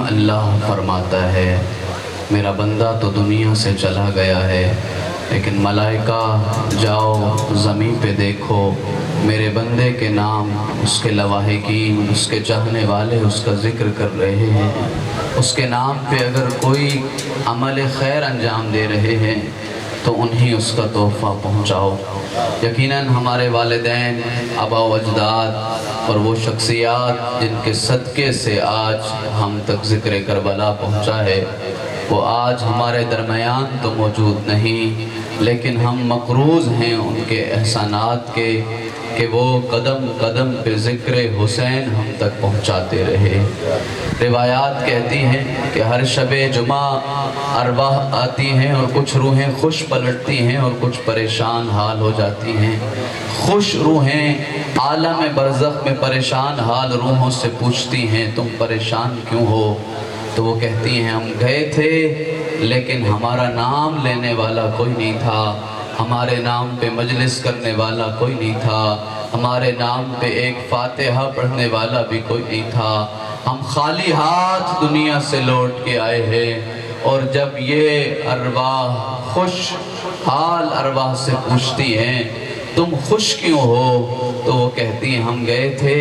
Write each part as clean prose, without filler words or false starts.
اللہ فرماتا ہے میرا بندہ تو دنیا سے چلا گیا ہے، لیکن ملائکہ جاؤ زمین پہ دیکھو میرے بندے کے نام اس کے لواحقین، اس کے چاہنے والے اس کا ذکر کر رہے ہیں، اس کے نام پہ اگر کوئی عمل خیر انجام دے رہے ہیں تو انہیں اس کا تحفہ پہنچاؤ۔ یقیناً ہمارے والدین، آبا و اجداد اور وہ شخصیات جن کے صدقے سے آج ہم تک ذکر کربلا پہنچا ہے، وہ آج ہمارے درمیان تو موجود نہیں، لیکن ہم مقروض ہیں ان کے احسانات کے کہ وہ قدم قدم پہ ذکر حسین ہم تک پہنچاتے رہے۔ روایات کہتی ہیں کہ ہر شب جمعہ ارواح آتی ہیں اور کچھ روحیں خوش پلٹتی ہیں اور کچھ پریشان حال ہو جاتی ہیں۔ خوش روحیں عالم برزخ میں پریشان حال روحوں سے پوچھتی ہیں تم پریشان کیوں ہو؟ تو وہ کہتی ہیں ہم گئے تھے لیکن ہمارا نام لینے والا کوئی نہیں تھا، ہمارے نام پہ مجلس کرنے والا کوئی نہیں تھا، ہمارے نام پہ ایک فاتحہ پڑھنے والا بھی کوئی نہیں تھا، ہم خالی ہاتھ دنیا سے لوٹ کے آئے ہیں۔ اور جب یہ ارواح خوش حال ارواح سے پوچھتی ہیں تم خوش کیوں ہو؟ تو وہ کہتی ہیں ہم گئے تھے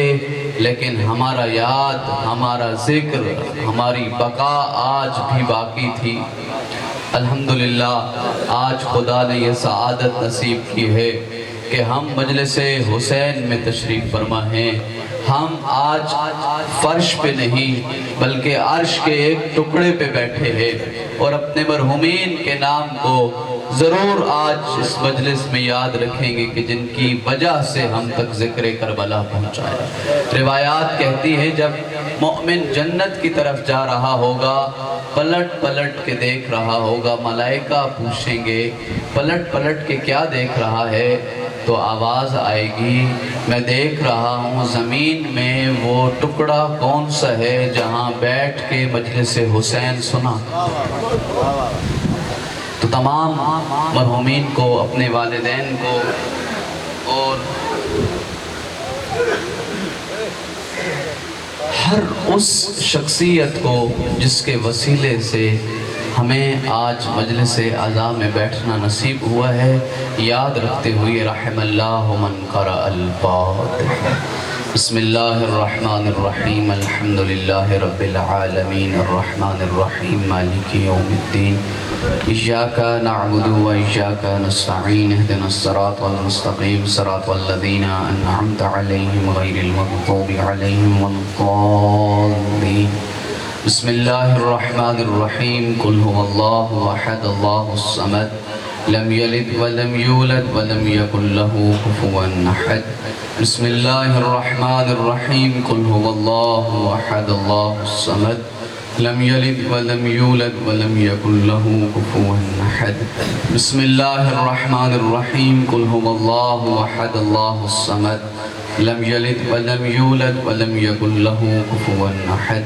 لیکن ہمارا یاد، ہمارا ذکر، ہماری بقا آج بھی باقی تھی۔ الحمدللہ آج خدا نے یہ سعادت نصیب کی ہے کہ ہم مجلس حسین میں تشریف فرما ہیں۔ ہم آج فرش پہ نہیں بلکہ عرش کے ایک ٹکڑے پہ بیٹھے ہیں اور اپنے مرحومین کے نام کو ضرور آج اس مجلس میں یاد رکھیں گے کہ جن کی وجہ سے ہم تک ذکر کربلا پہنچا ہے۔ روایات کہتی ہے جب مومن جنت کی طرف جا رہا ہوگا، پلٹ پلٹ کے دیکھ رہا ہوگا، ملائکہ پوچھیں گے پلٹ پلٹ کے کیا دیکھ رہا ہے؟ تو آواز آئے گی میں دیکھ رہا ہوں زمین میں وہ ٹکڑا کون سا ہے جہاں بیٹھ کے مجلس حسین سنا۔ تو تمام مرحومین کو، اپنے والدین کو اور ہر اس شخصیت کو جس کے وسیلے سے ہمیں آج مجلس عزا میں بیٹھنا نصیب ہوا ہے، یاد رکھتے ہوئے رحم اللہ من قرأ الفاتحہ۔ بسم اللہ الرحمن الرحیم، الحمدللہ رب العالمین، الرحمن الرحیم، مالک یوم الدین، ایاک نعبد و ایاک نستعین، اہدنا الصراط المستقیم، صراط الذین انعمت علیہم غیر المغضوب علیہم ولا الضالین۔ بسم اللہ الرحمن الرحیم، قل هو اللہ احد اللہ الصمد، لم یلد ولم یولد ولم یکن له کفوا احد۔ بسم اللہ الرحمن الرحیم، قل هو اللہ احد اللہ الصمد، لم یلد ولم یولد ولم یکن له کفوا احد۔ بسم اللہ الرحمن الرحیم، قل هو اللہ احد اللہ الصمد، لم یلد ولم یولد ولم یکن له کفوا احد۔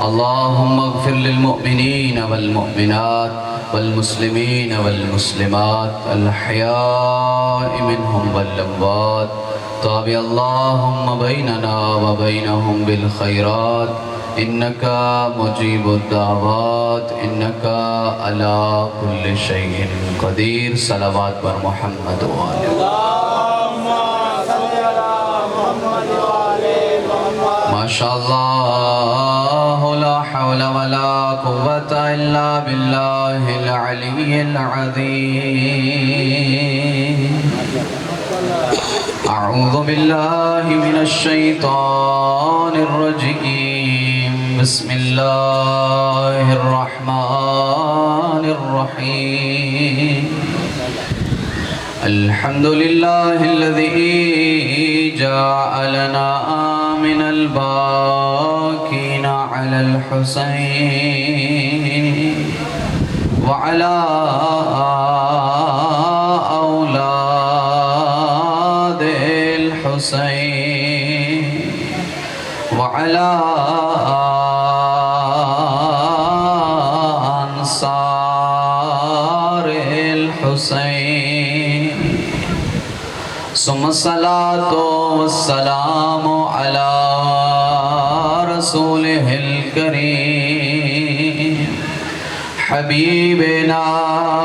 اللہم اغفر للمؤمنین والمؤمنات والمسلمین والمسلمات الحیاء منہم والاموات، طاب اللہم بیننا وبینہم بالخیرات، انکا مجیب الدعوات، انکا علی کل شیء قدیر۔ صلوات پر محمد و آلہ۔ ماشاءاللہ لا حول ولا قوة الا باللہ العلی العظیم۔ اعوذ باللہ من الشیطان الرجیم، بسم اللہ الرحمن الرحیم۔ الحمدللہ الذی جعلنا من الباقین علی الحسین وعلى أولاد الحسين وعلى أنصار الحسين، ثم الصلاة والسلام على رسوله الكريم حبیبنا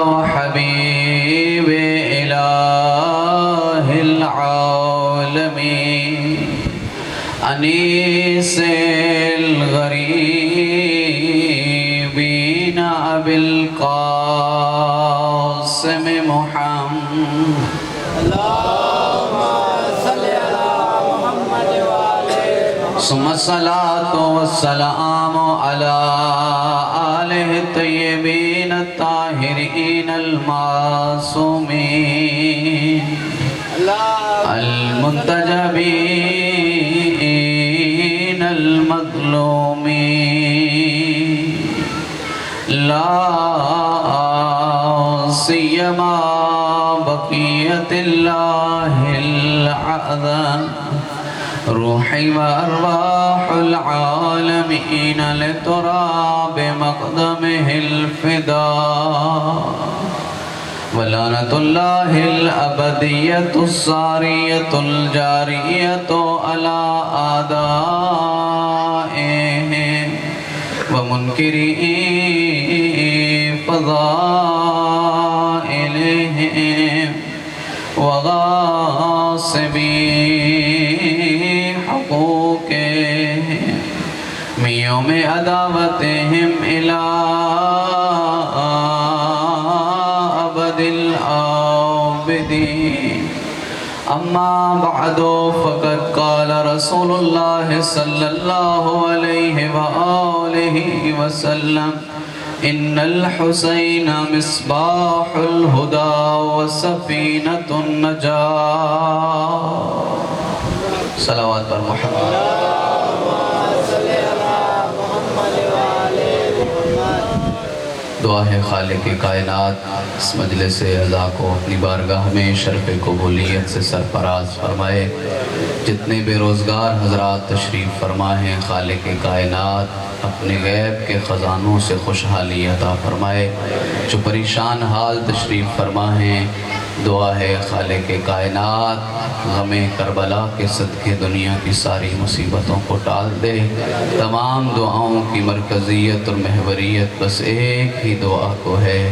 وحبیب الہ العالمین انیس الغریبین ابی القاسم محمد ثم الصلاة والسلام على آلہ الطیبین الطاہرین المعصومین المنتجبین المظلومین لا سیما بقیت اللہ العظم روحی و ارواح العالمین لتراب مقدمہ الفداء ولعنت اللہ الابدیت الساریت الجاریت علی آدائهم ومنکری فضائلهم وغاصبی حقوقهم من یوم عداوتهم الى ابد الآبدین اما بعد فقد قال رسول اللہ صلی اللہ علیہ وآلہ وسلم ان الحسین مصباح الہدا وسفینۃ النجاة صلوات پر محمد دعا ہے خالق کائنات اس مجلس عزا کو اپنی بارگاہ میں شرف قبولیت سے سرفراز فرمائے. جتنے بے روزگار حضرات تشریف فرما ہیں خالق کائنات اپنے غیب کے خزانوں سے خوشحالی عطا فرمائے. جو پریشان حال تشریف فرما ہیں دعا ہے خالق کائنات غم کربلا کے صدقے دنیا کی ساری مصیبتوں کو ٹال دے. تمام دعاؤں کی مرکزیت اور محوریت بس ایک ہی دعا کو ہے.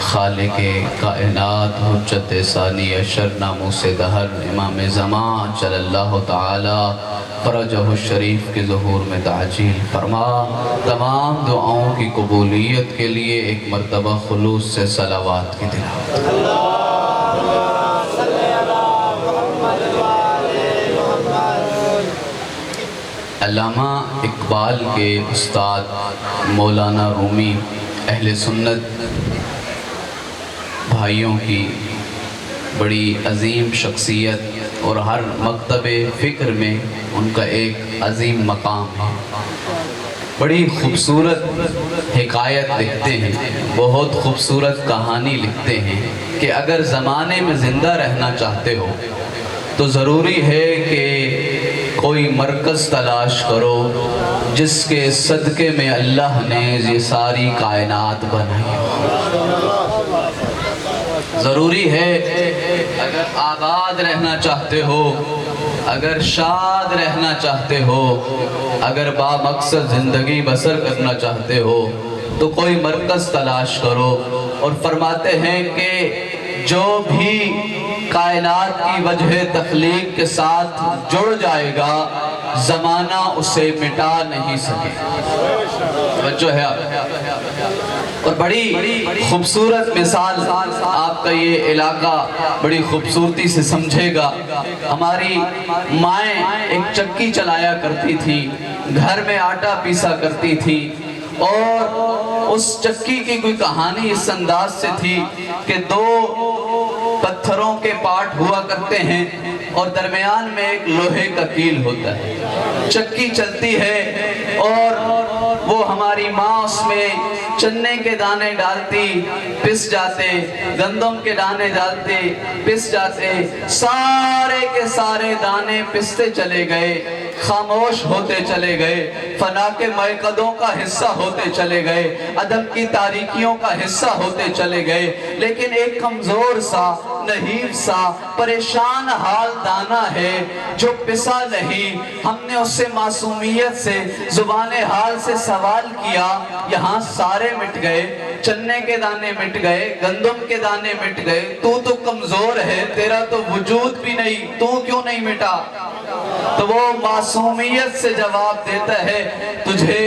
خالق کائنات حجت ثانی اشر ناموس دہر امام زمان صلی اللہ تعالی فرجہ الشریف کے ظہور میں تعجیل فرما. تمام دعاؤں کی قبولیت کے لیے ایک مرتبہ خلوص سے صلوات کی تلاوت. علامہ اقبال کے استاد مولانا رومی اہل سنت بھائیوں کی بڑی عظیم شخصیت اور ہر مکتب فکر میں ان کا ایک عظیم مقام ہے. بڑی خوبصورت حکایت لکھتے ہیں, بہت خوبصورت کہانی لکھتے ہیں کہ اگر زمانے میں زندہ رہنا چاہتے ہو تو ضروری ہے کہ کوئی مرکز تلاش کرو جس کے صدقے میں اللہ نے یہ ساری کائنات بنائی. ضروری ہے اگر آباد رہنا چاہتے ہو, اگر شاد رہنا چاہتے ہو, اگر با مقصد زندگی بسر کرنا چاہتے ہو تو کوئی مرکز تلاش کرو. اور فرماتے ہیں کہ جو بھی کائنات کی وجہ تخلیق کے ساتھ جڑ جائے گا زمانہ اسے مٹا نہیں سکے. توجہ ہے آپ. اور بڑی خوبصورت مثال آپ کا یہ علاقہ بڑی خوبصورتی سے سمجھے گا. ہماری مائیں ایک چکی چلایا کرتی تھی, گھر میں آٹا پیسا کرتی تھی, اور اس چکی کی کوئی کہانی اس انداز سے تھی کہ دو پتھروں کے پارٹ ہوا کرتے ہیں اور درمیان میں ایک لوہے کا کیل ہوتا ہے. چکی چلتی ہے اور وہ ہماری ماں اس میں چنے کے دانے ڈالتی, پس جاتے, گندم کے دانے ڈالتے, پس جاتے, سارے کے سارے دانے پستے چلے گئے, خاموش ہوتے چلے گئے, فنا کے میقدوں کا حصہ ہوتے چلے گئے, عدم کی تاریکیوں کا حصہ ہوتے چلے گئے. لیکن ایک کمزور سا نحیف سا پریشان حال دانا ہے جو پسا نہیں. ہم نے اس سے معصومیت سے زبان حال سے سوال کیا, یہاں سارے مٹ گئے, چنے کے دانے مٹ گئے, گندم کے دانے مٹ گئے, تو کمزور ہے, تیرا تو وجود بھی نہیں, تو کیوں نہیں مٹا؟ تو وہ معصومیت سے جواب دیتا ہے, تجھے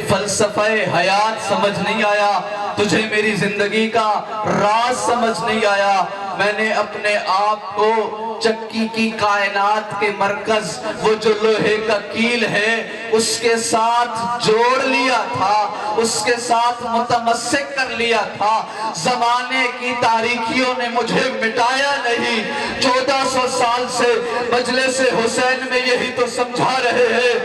فلسفہ حیات سمجھ نہیں آیا, تجھے میری زندگی کا راز سمجھ نہیں آیا. میں نے اپنے آپ کو چکی کی کائنات کے مرکز, وہ جو لوہے کا کیل ہے, اس کے ساتھ جوڑ لیا تھا, اس کے ساتھ متمسک کر لیا تھا. زمانے کی تاریکیوں نے مجھے مٹایا نہیں. 1400 سال سے مجلس حسین میں یہی تو سمجھا رہے ہیں,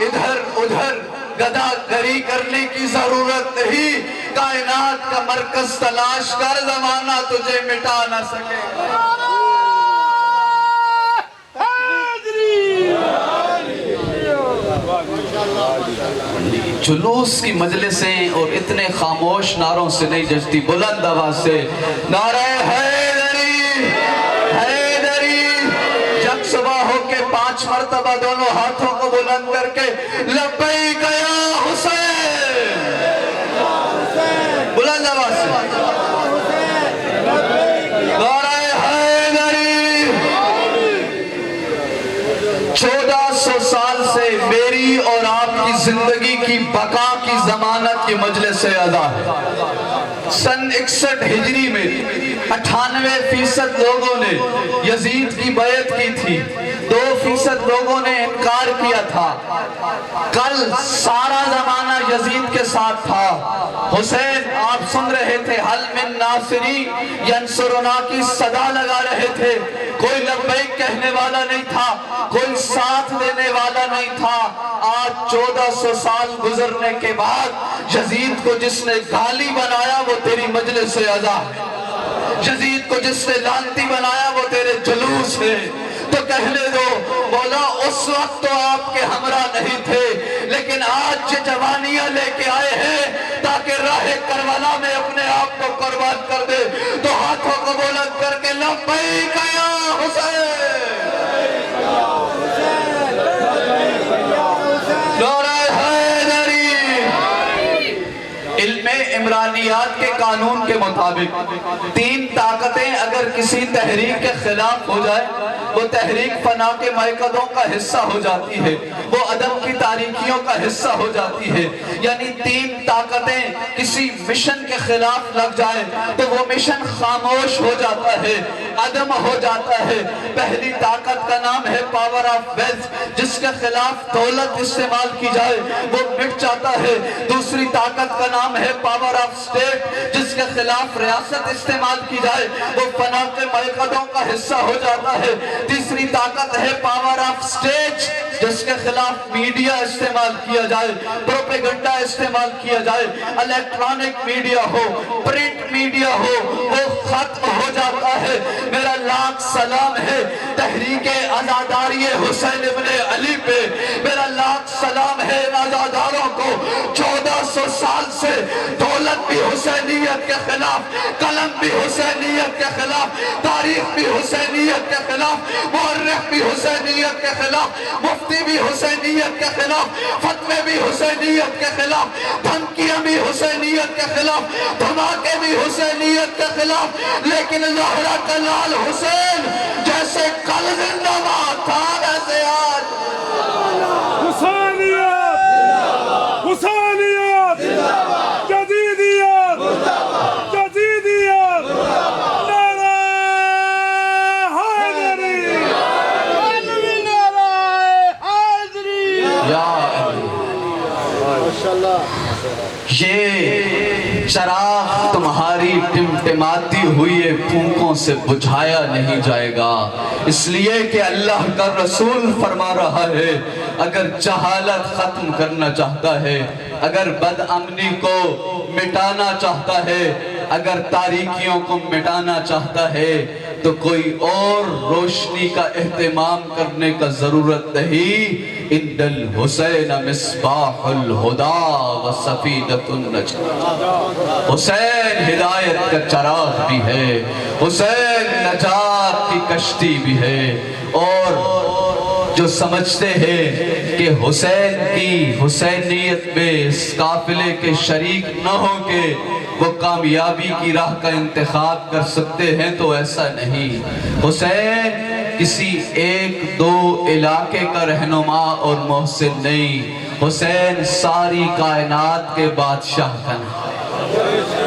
ادھر ادھر گدا گری کرنے کی ضرورت نہیں, کائنات کا مرکز تلاش کر, زمانہ تجھے مٹا نہ سکے. جلوس کی مجلسیں اور اتنے خاموش نعروں سے نہیں ججتی, بلند آواز سے نعرہ حیدری حیدری. جب صبح ہو کے 5 مرتبہ دونوں ہاتھوں کو بلند کر کے لبیک یا حسین, بلند آواز سے نعرہ حیدری. 1400 سال سے میری اور آپ کی زندگی کی بقا کی ضمانت کی مجلس ادا ہے. سن 61 ہجری میں 98% لوگوں نے یزید کی بیعت کی تھی, 2% لوگوں نے انکار کیا تھا. کل سارا زمانہ یزید کے ساتھ تھا. حسین آپ سن رہے تھے, حل من ناصری ینصرنا کی صدا لگا رہے تھے. کوئی لبیک کہنے والا نہیں تھا, کوئی ساتھ دینے والا نہیں تھا. آج 1400 سال گزرنے کے بعد یزید کو جس نے گالی بنایا وہ تیری مجلس اعزا ہے, یزید کو جس نے لعنتی بنایا وہ تیرے جلوس ہے. تو کہنے دو مولا, اس وقت تو آپ کے ہمراہ نہیں تھے, لیکن آج یہ جوانیاں لے کے آئے ہیں تاکہ راہ کربلا میں اپنے آپ کو قربان کر دے. تو ہاتھوں کو بلند کر کے لبیک یا حسین, نعرہ حیدری. علم عمرانیات کے قانون کے مطابق 3 طاقتیں اگر کسی تحریک کے خلاف ہو جائے, وہ تحریک فنا کے مائقدوں کا حصہ ہو جاتی ہے, وہ عدم کی تاریکیوں کا حصہ ہو جاتی ہے. یعنی 3 طاقتیں کسی مشن کے خلاف لگ جائیں تو وہ مشن خاموش ہو جاتا ہے, عدم ہو جاتا ہے. پہلی طاقت کا نام ہے پاور آف ویلتھ, جس کے خلاف دولت استعمال کی جائے وہ مٹ جاتا ہے. دوسری طاقت کا نام ہے پاور آف سٹیٹ, جس کے خلاف ریاست استعمال کی جائے وہ فنا کے مائقدوں کا حصہ ہو جاتا ہے. تیسری طاقت ہے پاور آف سٹیج, جس کے خلاف میڈیا استعمال کیا جائے, پروپیگنڈا استعمال کیا جائے, الیکٹرانک میڈیا ہو, پرنٹ میڈیا ہو, وہ ختم ہو جاتا ہے. میرا لاکھ سلام ہے تحریک آزاداری حسین ابن علی پہ, میرا لاکھ سلام ہے ان آزاداروں کو. 1400 سال سے دولت بھی حسینیت کے خلاف, قلم بھی حسینیت کے خلاف, تاریخ بھی حسینیت کے خلاف, مورخ بھی حسینیت کے خلاف, مفتی بھی حسینیت کے خلاف, فتوے بھی حسینیت کے خلاف, دھمکیاں بھی حسینیت کے خلاف, دھماکے بھی حسینیت کے خلاف. لیکن زہرا کا لال حسین جیسے کل زندہ باد تھا ویسے آج حسینیت, حسینیت, جدیدیت, جدیدیت, نعرہ حیدری, نعرہ حیدری. یا یہ چراغ تمہاری ٹمٹماتی ہوئی پھونکوں سے بجھایا نہیں جائے گا, اس لیے کہ اللہ کا رسول فرما رہا ہے اگر جہالت ختم کرنا چاہتا ہے, اگر بد امنی کو مٹانا چاہتا ہے, اگر تاریکیوں کو مٹانا چاہتا ہے تو کوئی اور روشنی کا اہتمام کرنے کا ضرورت نہیں. ان الحسین مصباح الہدی و سفینۃ النجاۃ. حسین ہدایت کا چراغ بھی ہے, حسین نجات کی کشتی بھی ہے، اور جو سمجھتے ہیں کہ حسین کی حسینیت میں اس قافلے کے شریک نہ ہو کے وہ کامیابی کی راہ کا انتخاب کر سکتے ہیں، تو ایسا نہیں۔ حسین کسی ایک دو علاقے کا رہنما اور محسن نہیں، حسین ساری کائنات کے بادشاہ کا نام،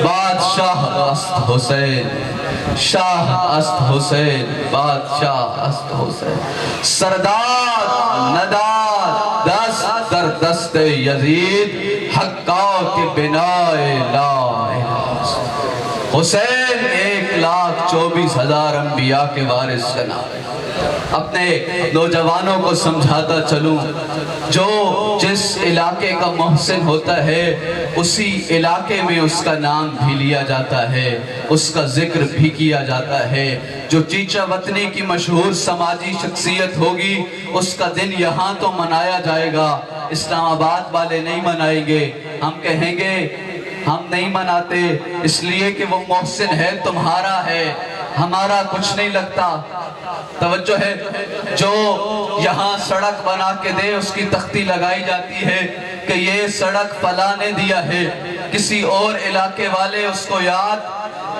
بادشاہ است حسین، شاہ است حسین، بادشاہ است حسین، سردار ندار دست در دست یزید، حقا کے بنائے لا الہ۔ حسین 1,24,000 انبیاء کے وارث کا نام ہے۔ اپنے نوجوانوں کو سمجھاتا چلوں، جو جس علاقے کا محسن ہوتا ہے اسی علاقے میں اس کا نام بھی لیا جاتا ہے، اس کا ذکر بھی کیا جاتا ہے۔ جو چیچا وطنی کی مشہور سماجی شخصیت ہوگی اس کا دن یہاں تو منایا جائے گا، اسلام آباد والے نہیں منائیں گے۔ ہم کہیں گے ہم نہیں مناتے اس لیے کہ وہ محسن ہے، تمہارا ہے، ہمارا کچھ نہیں لگتا۔ توجہ ہے، جو یہاں سڑک بنا کے دے اس کی تختی لگائی جاتی ہے کہ یہ سڑک فلاں نے دیا ہے، کسی اور علاقے والے اس کو یاد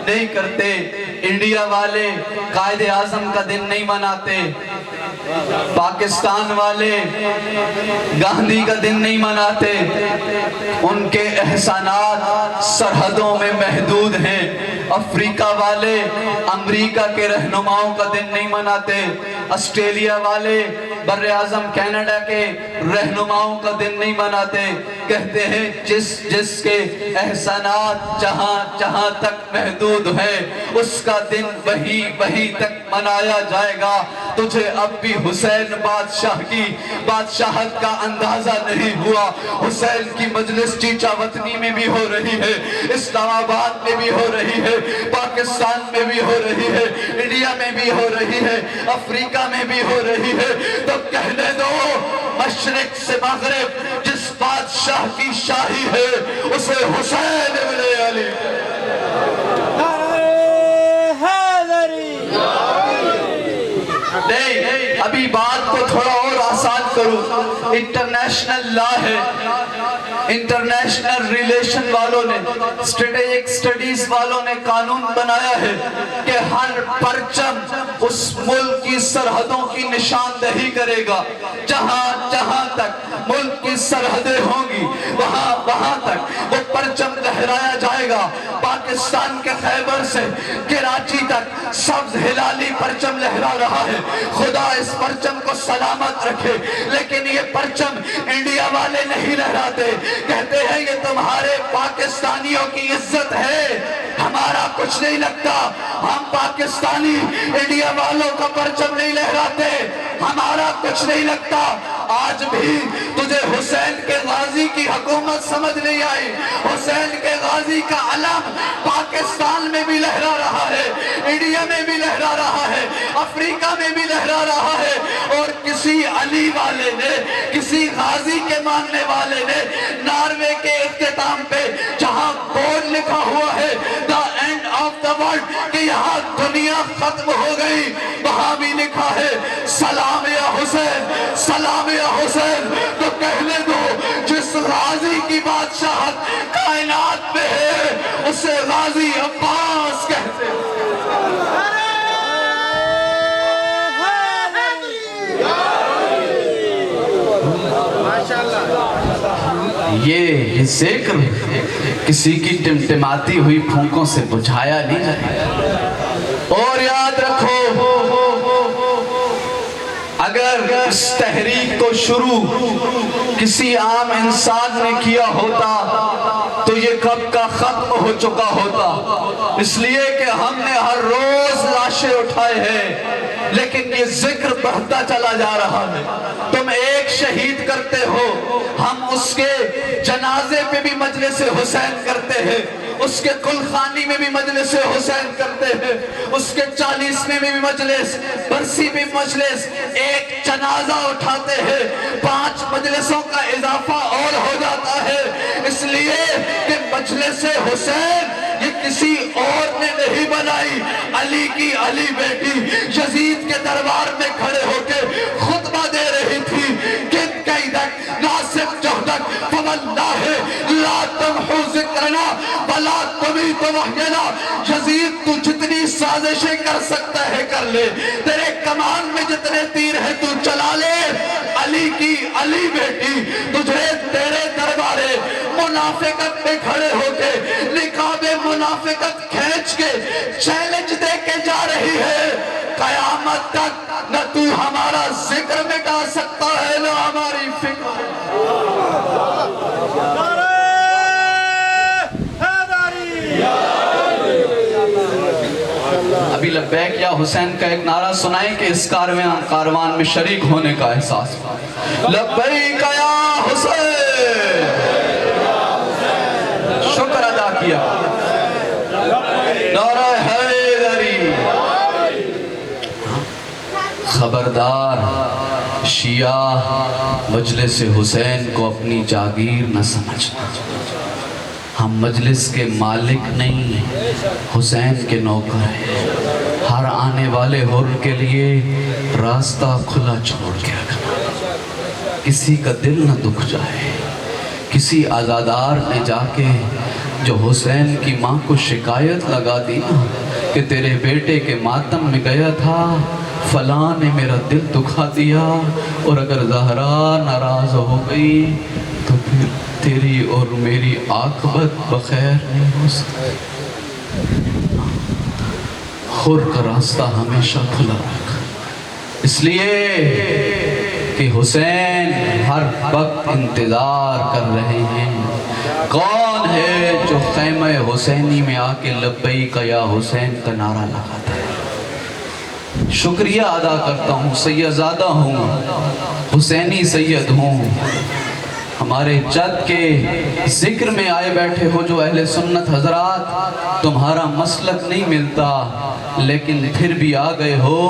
نہیں کرتے۔ انڈیا والے قائد اعظم کا دن نہیں مناتے، پاکستان والے گاندھی کا دن نہیں مناتے، ان کے احسانات سرحدوں میں محدود ہیں۔ افریقہ والے امریکہ کے رہنماؤں کا دن نہیں مناتے، آسٹریلیا والے بر اعظم کینیڈا کے رہنماؤں کا دن نہیں مناتے۔ کہتے ہیں جس کے احسانات جہاں تک محدود ہے اس کا دن وہیں تک منایا جائے گا۔ تجھے اب بھی حسین بادشاہ کی بادشاہت کا اندازہ نہیں ہوا۔ حسین کی مجلس چیچا وطنی میں بھی ہو رہی ہے، اسلام آباد میں بھی ہو رہی ہے، پاکستان میں بھی ہو رہی ہے، انڈیا میں بھی ہو رہی ہے، افریقہ میں بھی ہو رہی ہے۔ تو کہنے دو مشرق سے مغرب جس بادشاہ کی شاہی ہے اسے حسین ابن علی۔ نہیں، ابھی بات کو تھوڑا اور آسان کروں۔ انٹرنیشنل لا ہے، انٹرنیشنل ریلیشن والوں نے، اسٹریٹجک سٹڈیز والوں نے قانون بنایا ہے کہ ہر پرچم اس ملک کی سرحدوں کی نشاندہی کرے گا۔ جہاں تک ملک کی سرحدیں ہوں گی وہاں تک وہ پرچم لہرایا جائے گا۔ پاکستان کے خیبر سے کراچی تک سبز ہلالی پرچم لہرا رہا ہے، خدا اس پرچم کو سلامت رکھے۔ لیکن یہ پرچم انڈیا والے نہیں لہراتے، کہتے ہیں یہ تمہارے پاکستانیوں کی عزت ہے، ہمارا کچھ نہیں لگتا۔ ہم پاکستانی انڈیا والوں کا پرچم نہیں لہراتے، ہمارا کچھ نہیں لگتا۔ آج بھی تجھے حسین کے غازی کی حکومت سمجھ نہیں آئی۔ حسین کے غازی کا علم پاکستان میں بھی لہرا رہا ہے، انڈیا میں بھی لہرا رہا ہے، افریقہ میں بھی لہرا رہا ہے۔ اور کسی علی والے نے، کسی غازی کے ماننے والے نے ناروے کے اختتام پہ جہاں بورڈ لکھا ہوا ہے "دا اینڈ آف دا ورلڈ" کہ یہاں دنیا ختم ہو گئی، وہاں بھی لکھا ہے "سلام یا حسین، سلام یا حسین"۔ تو کہنے دو جس غازی کی بادشاہت کائنات میں ہے اسے غازی عباس کہتے ہیں۔ یہ ذکر کسی کی ٹمٹماتی ہوئی پھونکوں سے بجھایا نہیں جائے۔ اور یاد رکھو، اگر اس تحریک کو شروع کسی عام انسان نے کیا ہوتا تو یہ کب کا ختم ہو چکا ہوتا۔ اس لیے کہ ہم نے ہر روز لاشیں اٹھائے ہیں لیکن یہ ذکر بڑھتا چلا جا رہا ہے۔ تم ایک شہید کرتے ہو، ہم اس کے جنازے پہ بھی مجلس حسین کرتے ہیں، اس کے کلخانی میں بھی مجلس حسین کرتے ہیں، اس کے 40ویں میں بھی مجلس، برسی بھی مجلس۔ ایک جنازہ اٹھاتے ہیں 5 مجلسوں کا اضافہ اور ہو جاتا ہے، اس لیے کہ مجلس حسین یہ کسی اور نے نہیں بنائی، علی کی علی بیٹی یزید کے دربار میں کھڑے ہو کے خطبہ دے رہی تھی، کن کیدک ناصب جہدک فواللہ لا تمحو ذکرنا ولا تمیت وحینا، یزید تو جتنی سازشیں کر سکتا ہے کر لے، تیرے کمان میں جتنے تیر ہیں تو چلا لے، علی کی علی بیٹی تجھے تیرے دربارے منافقت میں کھڑے ہو کے نقاب منافقت کھینچ کے چیلنج دے کے جا رہی ہے، قیامت تک نہ تو ہمارا ذکر مٹا سکتا ہے نہ ہماری فکر۔ ابھی لبیک یا حسین کا ایک نعرہ سنائیں کہ اس کاروان میں شریک ہونے کا احساس۔ لبیک یا حسین، شکر ادا کیا، نعرہ حیدری۔ خبردار شیعہ مجلس حسین کو اپنی جاگیر نہ سمجھنا، ہم مجلس کے مالک نہیں، حسین کے نوکر ہیں، ہر آنے والے حر کے لیے راستہ کھلا چھوڑ کے رکھنا، کسی کا دل نہ دکھ جائے۔ کسی عزادار نے جا کے جو حسین کی ماں کو شکایت لگا دی نا کہ تیرے بیٹے کے ماتم میں گیا تھا، فلاں نے میرا دل دکھا دیا، اور اگر زہرا ناراض ہو گئی تو پھر تیری اور میری عاقبت بخیر نہیں ہو سکتی۔ حر کا راستہ ہمیشہ کھلا رکھ، اس لیے کہ حسین ہر وقت انتظار کر رہے ہیں۔ کون ہے جو خیمہ حسینی میں آ کے لبیک یا حسین کا نعرہ لگاتا ہے؟ شکریہ ادا کرتا ہوں، سیدزادہ ہوں، حسینی سید ہوں۔ ہمارے جد کے ذکر میں آئے بیٹھے ہو جو اہل سنت حضرات، تمہارا مسلک نہیں ملتا لیکن پھر بھی آ گئے ہو،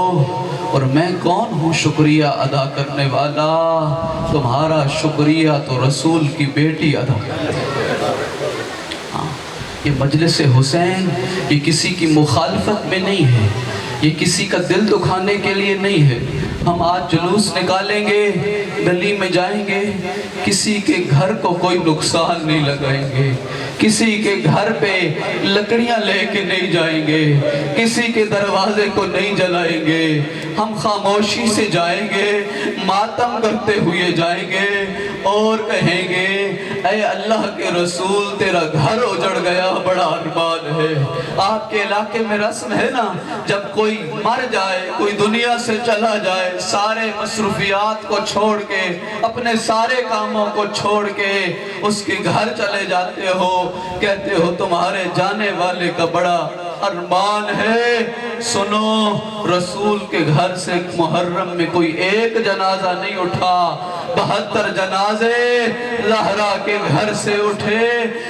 اور میں کون ہوں شکریہ ادا کرنے والا؟ تمہارا شکریہ تو رسول کی بیٹی ادا کرتی ہے۔ یہ مجلس حسین یہ کسی کی مخالفت میں نہیں ہے، یہ کسی کا دل دکھانے کے لیے نہیں ہے۔ ہم آج جلوس نکالیں گے، گلی میں جائیں گے، کسی کے گھر کو کوئی نقصان نہیں لگائیں گے، کسی کے گھر پہ لکڑیاں لے کے نہیں جائیں گے، کسی کے دروازے کو نہیں جلائیں گے، ہم خاموشی سے جائیں گے، ماتم کرتے ہوئے جائیں گے اور کہیں گے اے اللہ کے رسول تیرا گھر اجڑ گیا، بڑا ارمان ہے۔ آپ کے علاقے میں رسم ہے نا، جب کوئی مر جائے، کوئی دنیا سے چلا جائے، سارے مصروفیات کو چھوڑ کے، اپنے سارے کاموں کو چھوڑ کے اس کے گھر چلے جاتے ہو، کہتے ہو تمہارے جانے والے کا بڑا ارمان ہے۔ سنو، رسول کے گھر سے محرم میں کوئی ایک جنازہ نہیں اٹھا، 72 جنازے زہرا کے گھر سے اٹھے۔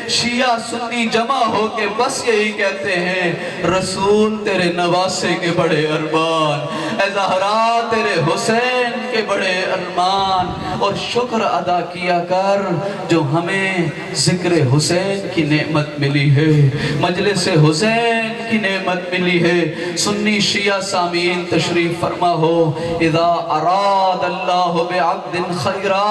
شیعہ سنی جمع ہو کے بس یہی کہتے ہیں رسول تیرے نواسے کے بڑے ارمان، اے زہرا تیرے حسین کے بڑے ارمان۔ اور شکر ادا کیا کر جو ہمیں ذکر حسین کی نعمت ملی ہے، مجلس حسین کی نعمت ملی ہے۔ سنی شیعہ سامعین تشریف فرما ہو، اذا اراد اللہ بعبد خیرا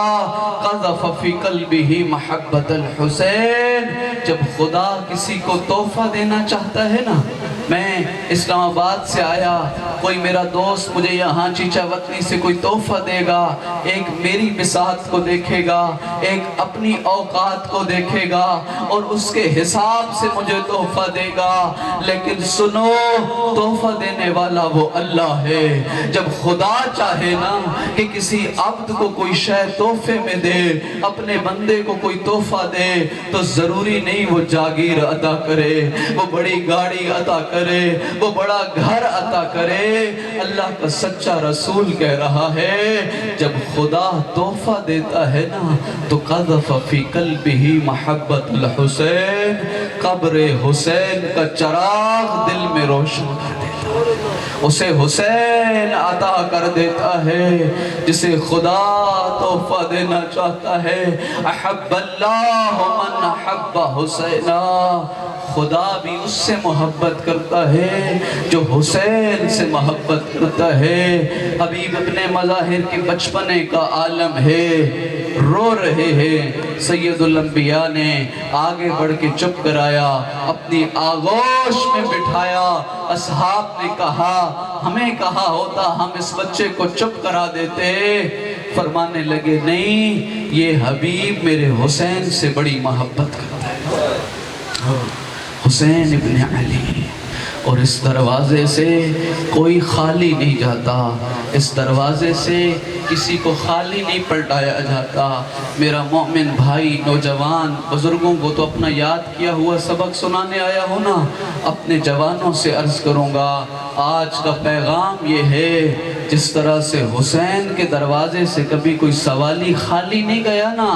قذف فی قلبہ محبت الحسین۔ جب خدا کسی کو تحفہ دینا چاہتا ہے نا، میں اسلام آباد سے آیا، کوئی میرا دوست مجھے یہاں چیچا وطنی سے کوئی تحفہ دے گا، ایک میری بساط کو دیکھے گا، ایک اپنی اوقات کو دیکھے گا اور اس کے حساب سے مجھے تحفہ دے گا، لیکن سنو تحفہ دینے والا وہ اللہ ہے۔ جب خدا چاہے نا کہ کسی عبد کو کوئی شے تحفے میں دے، اپنے بندے کو کوئی تحفہ دے، تو ضروری نہیں وہ جاگیر عطا کرے، وہ بڑی گاڑی عطا کرے، وہ بڑا گھر عطا کرے۔ اللہ کا سچا رسول کہہ رہا ہے جب خدا تحفہ دیتا ہے نا تو قذف فی قلبہ محبت الحسین، قبر حسین کا چراغ دل میں روشن کر دیتا ہے۔ اسے حسین عطا کر دیتا ہے جسے خدا تحفہ دینا چاہتا ہے۔ احب اللہ من احب حسینا، خدا بھی اس سے محبت کرتا ہے جو حسین سے محبت کرتا ہے۔ حبیب اپنے مظاہر کے بچپنے کا عالم ہے، رو رہے ہیں، سید الانبیاء نے آگے بڑھ کے چپ کرایا، اپنی آغوش میں بٹھایا۔ اصحاب نے کہا ہمیں کہا ہوتا ہم اس بچے کو چپ کرا دیتے، فرمانے لگے نہیں، یہ حبیب میرے حسین سے بڑی محبت کرتا ہے، حسین ابن علی۔ اور اس دروازے سے کوئی خالی نہیں جاتا، اس دروازے سے کسی کو خالی نہیں پلٹایا جاتا۔ میرا مومن بھائی، نوجوان بزرگوں کو تو اپنا یاد کیا ہوا سبق سنانے آیا ہو نا، اپنے جوانوں سے عرض کروں گا آج کا پیغام یہ ہے، جس طرح سے حسین کے دروازے سے کبھی کوئی سوالی خالی نہیں گیا نا،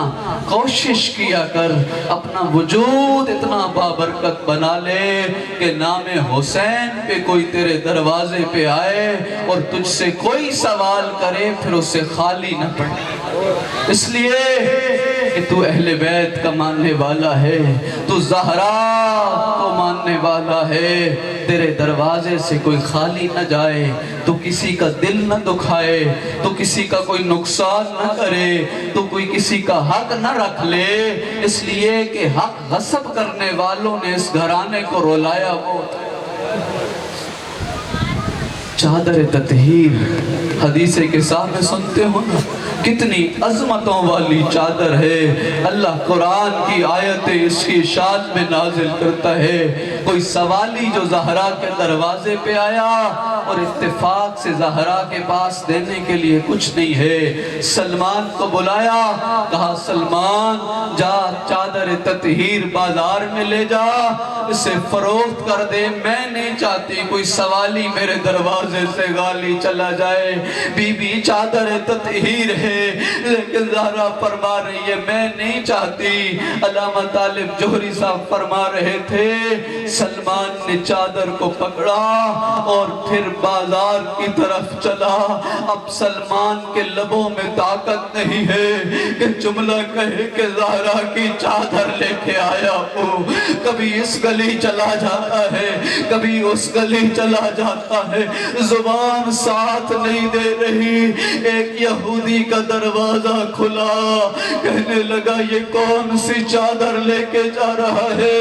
کوشش کیا کر اپنا وجود اتنا بابرکت بنا لے کہ نام حسین پہ کوئی تیرے دروازے پہ آئے اور تجھ سے کوئی سوال کرے پھر اسے خالی نہ پڑے، اس لیے کہ تو اہل بیت کا ماننے والا ہے، تو زہرا کو ماننے والا ہے، تیرے دروازے سے کوئی خالی نہ جائے، تو کسی کا دل نہ دکھائے، تو کسی کا کوئی نقصان نہ کرے، تو کوئی کسی کا حق نہ رکھ لے، اس لیے کہ حق غصب کرنے والوں نے اس گھرانے کو رولایا وہ چادر تطہیر حدیث کے سامنے سنتے ہو نا، کتنی عظمتوں والی چادر ہے۔ اللہ قرآن کی آیتیں اس کی شان میں نازل کرتا ہے۔ کوئی سوالی جو زہرا کے دروازے پہ آیا اور اتفاق سے زہرا کے پاس دینے کے لیے کچھ نہیں ہے، سلمان کو بلایا، کہا سلمان جا چادر تطہیر بازار میں لے جا، اسے فروخت کر دے، میں نہیں چاہتی کوئی سوالی میرے دروازے سے غالی چلا جائے۔ بی بی چادر تطہیر ہے لیکن زہرا فرما رہی ہے میں نہیں چاہتی۔ علامہ طالب جوہری صاحب فرما رہے تھے سلمان نے چادر کو پکڑا اور پھر بازار کی طرف چلا۔ اب سلمان کے لبوں میں طاقت نہیں ہے کہ جملہ کہے کہ زہرا کی چادر لے کے آیا ہوں۔ کبھی اس گلی چلا جاتا ہے، کبھی اس گلی چلا جاتا ہے، زبان ساتھ نہیں دے رہی۔ ایک یہودی کا دروازہ کھلا، کہنے لگا یہ کون سی چادر لے کے جا رہا ہے؟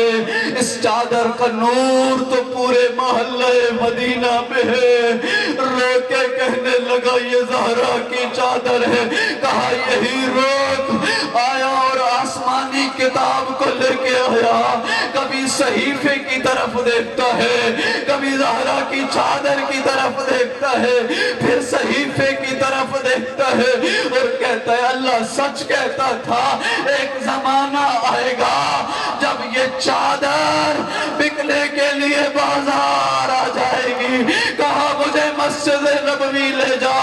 اس چادر کا نور تو پورے محلہ مدینہ میں ہے۔ رو کے کہنے لگا یہ زہرا کی چادر ہے۔ کہا یہی روک آیا اور آسمانی کتاب کو لے کے آیا۔ کبھی صحیفے کی طرف دیکھتا ہے، کبھی زہرا کی چادر کی طرف دیکھتا ہے، پھر صحیفے کی طرف دیکھتا ہے اور کہتا ہے اللہ سچ کہتا تھا، ایک زمانہ آئے گا جب یہ چادر بکنے کے لیے بازار آ جائے گی۔ کہا مجھے مسجد نبوی لے جا۔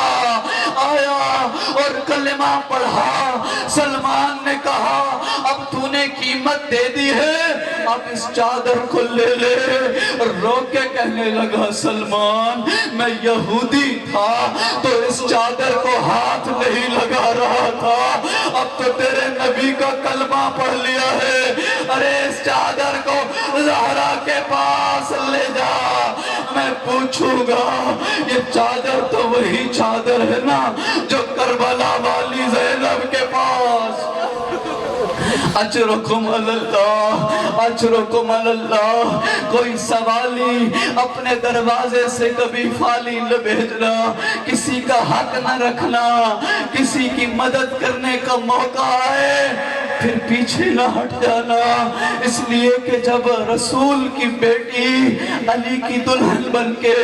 آیا اور کلمہ پڑھا۔ سلمان نے کہا اب تو نے قیمت دے دی ہے، اب اس چادر کو لے لے۔ رو کے کہنے لگا سلمان میں یہودی تھا تو اس چادر کو ہاتھ نہیں لگا رہا تھا، اب تو تیرے نبی کا کلمہ پڑھ لیا ہے، ارے اس چادر کو زہرا کے پاس لے جا۔ میں پوچھوں گا یہ چادر تو وہی چادر ہے نا جو کربلا والی زینب کے پاس۔ اجرکم اللہ، اجرکم اللہ۔ کوئی سوالی اپنے دروازے سے کبھی خالی نہ بھیجنا، کسی کا حق نہ رکھنا، کسی کی مدد کرنے کا موقع آئے پھر پیچھے نہ ہٹ جانا، اس لیے کہ جب رسول کی بیٹی علی کی دلہن بن کے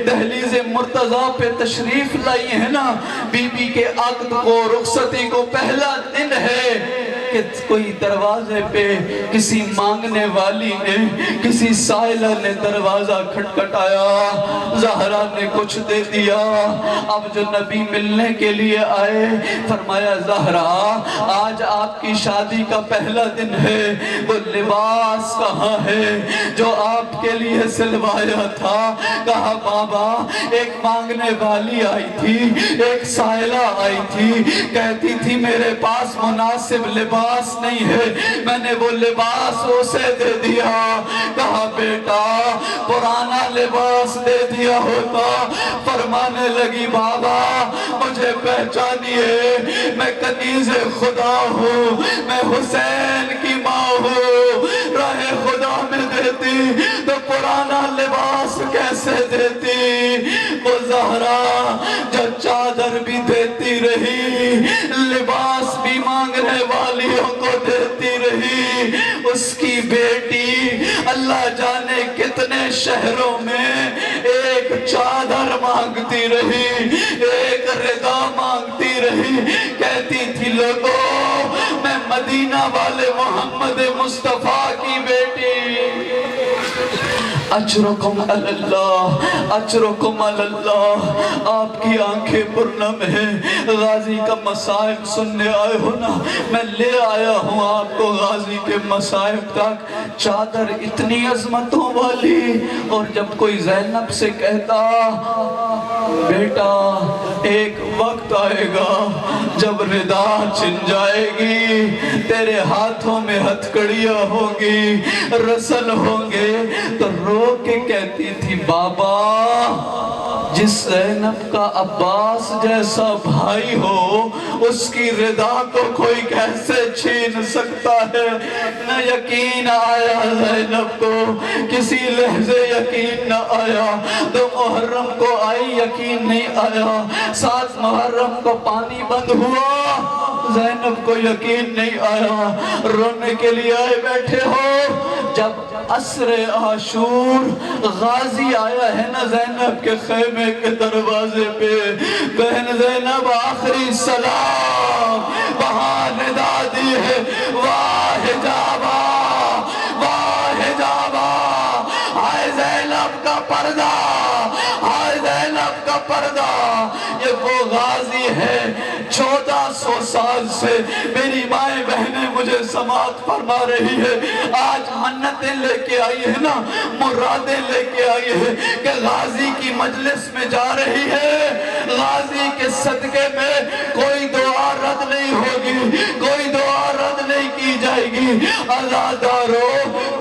دہلیز مرتضیٰ پہ تشریف لائی ہے نا، بی بی کے عقد کو رخصتی کو پہلا دن ہے، کہ کوئی دروازے پہ کسی مانگنے والی نے، کسی سائلہ نے دروازہ کھٹکھٹایا، زہرا نے کچھ دے دیا۔ اب جو نبی ملنے کے لیے آئے، فرمایا زہرا آج آپ کی شادی کا پہلا دن ہے، وہ لباس کہاں ہے جو آپ کے لیے سلوایا تھا؟ کہا بابا ایک مانگنے والی آئی تھی، ایک سائلہ آئی تھی، کہتی تھی میرے پاس مناسب لباس نہیں ہے، میں نے وہ لباس اسے دے دیا۔ کہا بیٹا پرانا لباس دے دیا ہوتا۔ فرمانے لگی بابا مجھے پہچانیے، میں کنیز خدا ہوں، میں حسین کی ماں ہوں، راہ خدا میں دیتی تو پرانا لباس کیسے دیتی؟ وہ زہرا جو چادر بھی دیتی رہی، لباس بھی مانگنے والیوں کو دیتی رہی، اس کی بیٹی اللہ جانے کتنے شہروں میں ایک چادر مانگتی رہی، ایک رضا مانگتی رہی، کہتی تھی لوگوں میں مدینہ والے محمد مصطفیٰ کی بیٹی۔ اجرکم علی اللہ، اجرکم علی اللہ۔ آپ کی آنکھیں پرنم ہیں، غازی کا مصائب سننے آئے ہو نا، میں لے آیا ہوں آپ کو غازی کے مصائب تک۔ چادر اتنی عظمتوں والی، اور جب کوئی زینب سے کہتا بیٹا ایک وقت آئے گا جب ردا چھن جائے گی، تیرے ہاتھوں میں ہتھکڑیاں ہوں گی، رسل ہوں گے، تو رو کے کہتی تھی بابا جس زینب کا عباس جیسا بھائی ہو اس کی رضا کو کوئی کیسے چھین سکتا ہے؟ نہ یقین آیا زینب کو، کسی لحظے یقین نہ آیا، دو محرم کو آئی یقین نہیں آیا، 7 محرم کو پانی بند ہوا، زینب کو یقین نہیں آیا، رونے کے لیے آئے بیٹھے ہو۔ جب عصر عاشور غازی آیا ہے نا زینب کے خیمے کے دروازے پہ، بہن زینب آخری سلام وہاں ندا دی ہے، واہ حجابہ واہ حجابہ، ہائے زینب کا پردہ، ہائے زینب کا پردہ۔ یہ وہ غازی ہے 1400 سال سے میری مائیں بہنیں مجھے سماعت فرما رہی ہے، آج منتیں لے کے آئی ہے نا، مرادیں لے کے آئی ہے کہ غازی کی مجلس میں جا رہی ہے، غازی کے صدقے میں کوئی دعا رد نہیں ہوگی، کوئی دعا رد نہیں کی جائے گی۔ عزادارو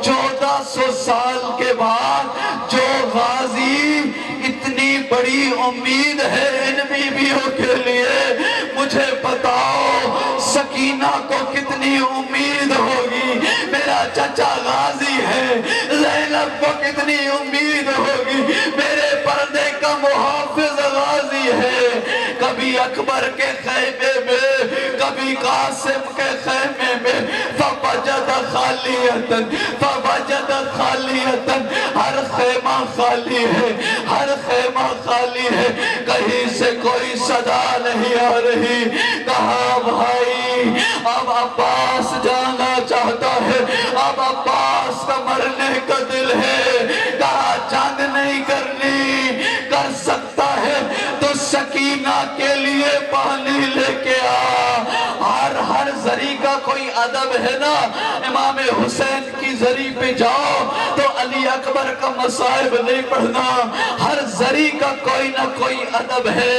1400 سال کے بعد جو غازی اتنی بڑی امید ہے ان بیویوں کے لیے، مجھے بتاؤ سکینہ کو کتنی امید ہوگی؟ میرا چچا غازی ہے، زینب کو کتنی امید ہوگی؟ میرے پردے کا محافظ غازی ہے، کبھی اکبر کے خیمے میں، کبھی قاسم کے خیمے میں، فوجد خالیتاً فوجد خالیتاً، ہر خیمہ خالی ہے، ہر خیمہ خالی ہے، کہیں سے کوئی صدا نہیں آ رہی۔ کہا بھائی اب عباس جانا چاہتا ہے، اب عباس کا مرنے کا دل ہے، کہا جنگ نہیں کرنی، کر سکتا ہے تو سکینہ کے لیے پانی لے کے آ۔ ہر زری کا کوئی ادب ہے نا، امام حسین کی زری پہ جاؤ تو علی اکبر کا مصائب نہیں پڑھنا، ہر زری کا کوئی نہ کوئی ادب ہے۔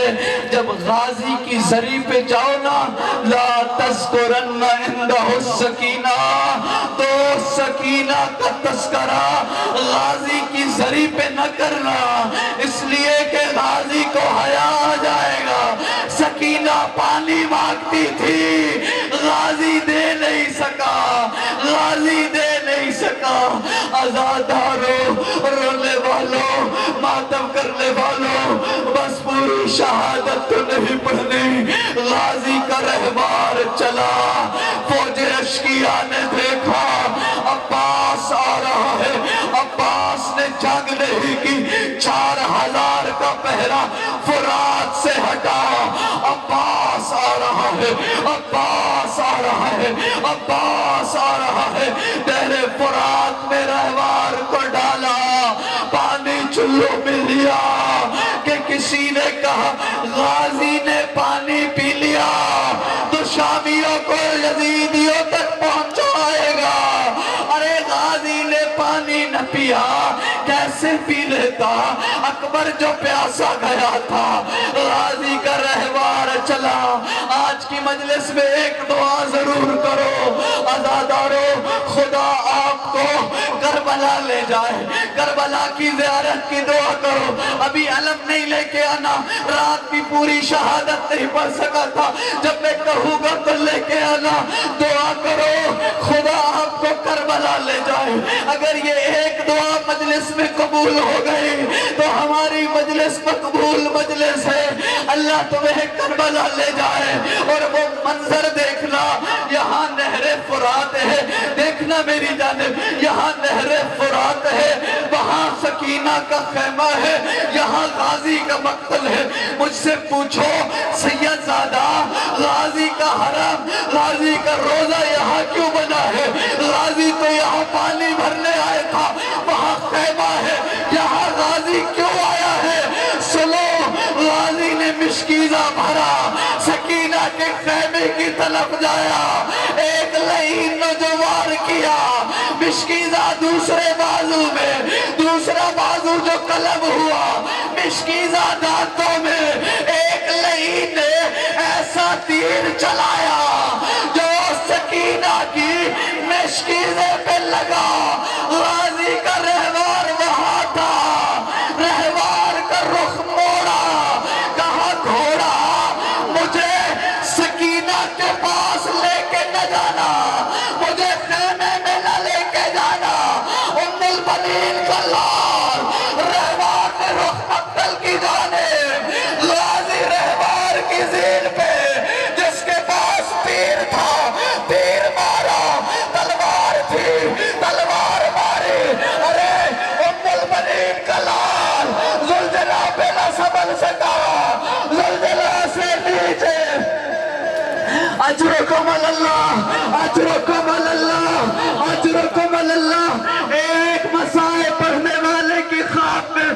جب غازی کی زری پہ جاؤ نا، لا تذکرن عندہ السکینہ، تو سکینہ کا تذکرہ غازی کی زری پہ نہ کرنا، اس لیے کہ غازی کو حیا آ جائے گا۔ سکینہ پانی مانگتی تھی، غازی دے نہیں سکا، غازی دے نہیں سکا۔ عزاداروں، رونے والوں، ماتم کرنے والوں، بس پوری شہادت تو نہیں پڑھنی۔ غازی کا رہبار چلا، فوج اشکیا نے دیکھا عباس آ رہا ہے، عباس نے جنگ نہیں کی، 4000 کا پہرا فرات سے ہٹا، عباس آ رہا ہے، عباس آ رہا ہے، عباس آ رہا ہے۔ تیرے فرات میں رہوار کو ڈالا، پانی چلو میں لیا کہ کسی نے کہا غازی نے پانی پی لیا تو شامیوں کو یزیدیوں تک پہنچائے گا۔ ارے غازی نے پانی نہ پیا کیسے پی لیتا؟ اکبر جو پیاسا گیا تھا، غازی کا رہوار چلا۔ آج کی مجلس میں ایک دعا ضرور کرو، عزادارو خدا آپ کو کربلا لے جائے، کربلا کی زیارت کی دعا کرو۔ ابھی علم نہیں لے کے آنا، رات بھی پوری شہادت نہیں پڑھ سکا تھا، جب میں کہوں گا تو لے کے آنا۔ دعا کرو خدا آپ کو کربلا لے جائے۔ اگر یہ ایک دعا مجلس میں قبول ہو گئی تو ہماری مجلس مقبول مجلس ہے۔ اللہ تمہیں کربلا لے جائے اور وہ منظر دیکھنا، یہاں نہر فرات ہے، دیکھنا میری جانب، یہاں نہر فرات ہے، وہاں سکینہ کا خیمہ ہے، یہاں غازی کا مقتل ہے۔ مجھ سے پوچھو سید زادہ، غازی کا حرم، غازی کا روزہ یہاں کیوں بنا ہے؟ غازی تو یہاں پانی بھرنے آیا تھا، وہاں خیمہ ہے، یہاں غازی کیوں آیا ہے؟ سنو، غازی نے مشکیزہ بھرا، سکینہ کے خیمے کی طرف جایا، ایک لعین نجوار کیا، مشکیزہ دوسرے بازو میں، دوسرا بازو جو قلم ہوا، مشکیزہ دانتوں میں، ایک لعین نے ایسا تیر چلایا جو سکینہ کی مشکیزے پہ لگا۔ غازی کا رہوار وہاں تھا، رہوار کا رخ موڑا، کہا گھوڑا مجھے سکینہ کے پاس لے کے نہ جانا، مجھے خیمے میں نہ لے کے جانا۔ ام البنین کا لال رہوار نے رخ مقتل کی جانب، غازی رہوار کی زین پہ جس کے پاس تیر تھا، تیر مارا، تلوار تھی، تلوار ماری۔ ارے ام البنین کا لال زلزلہ پہ نہ سنبھل سکا، زلزلہ سے نیچے۔ اجرکم اللہ، اجرکم اللہ، اجرکم اللہ۔ ایک مسائل پڑھنے والے کی خواب میں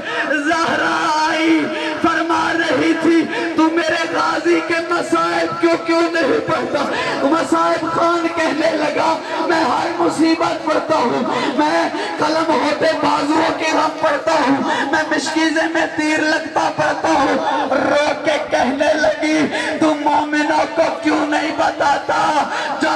زہرا آئی، فرما رہی تھی تو میرے غازی کے مسائل کیوں نہیں پڑھتا؟ مسائب خان کہنے لگا میں ہر مصیبت پڑھتا ہوں، میں قلم ہوتے بازوؤں کی غم پڑھتا ہوں، میں مشکیزے میں تیر لگتا پڑھتا ہوں۔ رو کے کہنے لگی تم مومنوں کو کیوں نہیں بتاتا جو